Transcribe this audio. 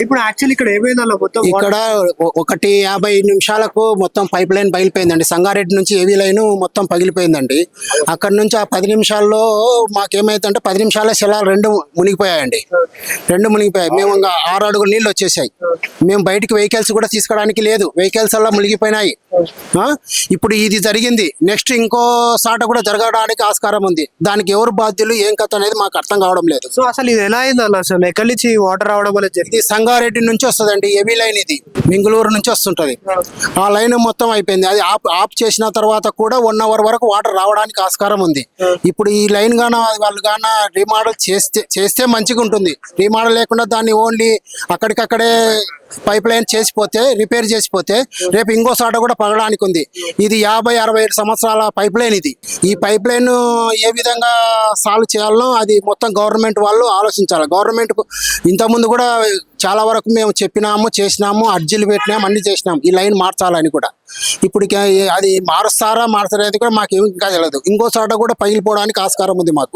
ఇప్పుడు యాక్చువల్లీ ఇక్కడ ఏమైందన్న మొత్తం ఇక్కడ 1:50 నిమిషాలకు మొత్తం పైప్ లైన్ పగిలిపోయిందండి. సంగారెడ్డి నుంచి ఏవీ లైన్ మొత్తం పగిలిపోయిందండి. అక్కడ నుంచి ఆ 10 నిమిషాల్లో మాకేమైందంటే 10 నిమిషాల శిలాలు రెండు మునిగిపోయాయండి. మేము ఇంకా 6 అడుగులు నీళ్ళు వచ్చేసాయి. మేము బయటికి వెహికల్స్ కూడా తీసుకోవడానికి లేదు, వెహికల్స్ అలా మునిగిపోయినాయి. ఇప్పుడు ఇది జరిగింది, నెక్స్ట్ ఇంకో సాట కూడా జరగడానికి ఆస్కారం ఉంది. దానికి ఎవరు బాధ్యులు ఏం కథ అనేది మాకు అర్థం కావడం లేదు. సో అసలు ఇది ఎలా అయిందన్న, అసలు ఎక్కడి నుంచి వాటర్ రావడం వల్ల జరిగింది? ఇది సంగారెడ్డి నుంచి వస్తుందండి, ఏవీ లైన్ ఇది బెంగళూరు నుంచి వస్తుంటది. ఆ లైన్ మొత్తం అయిపోయింది. అది ఆఫ్ చేసిన తర్వాత కూడా 1 అవర్ వరకు వాటర్ రావడానికి ఆస్కారం ఉంది. ఇప్పుడు ఈ లైన్ గాన వాళ్ళు గాన రీమోడల్ చేస్తే మంచిగా ఉంటుంది. రీమోడల్ లేకుండా దాన్ని ఓన్లీ అక్కడికక్కడే పైప్ లైన్ చేసిపోతే, రిపేర్ చేసిపోతే రేపు ఇంకో సాట కూడా పగడానికి ఉంది. ఇది 50-60 సంవత్సరాల పైప్ లైన్. ఈ పైప్ లైన్ ఏ విధంగా సాల్వ్ చేయాలనో అది మొత్తం గవర్నమెంట్ వాళ్ళు ఆలోచించాలి. గవర్నమెంట్ ఇంతకుముందు కూడా చాలా వరకు మేము చెప్పినాము, చేసినాము, అర్జీలు పెట్టినాము, అన్ని చేసినాము ఈ లైన్ మార్చాలని కూడా. ఇప్పుడు అది మార్చలేదు కూడా మాకు ఇంకా తెలియదు. ఇంకో చోట కూడా పగిలిపోవడానికి ఆస్కారం ఉంది మాకు.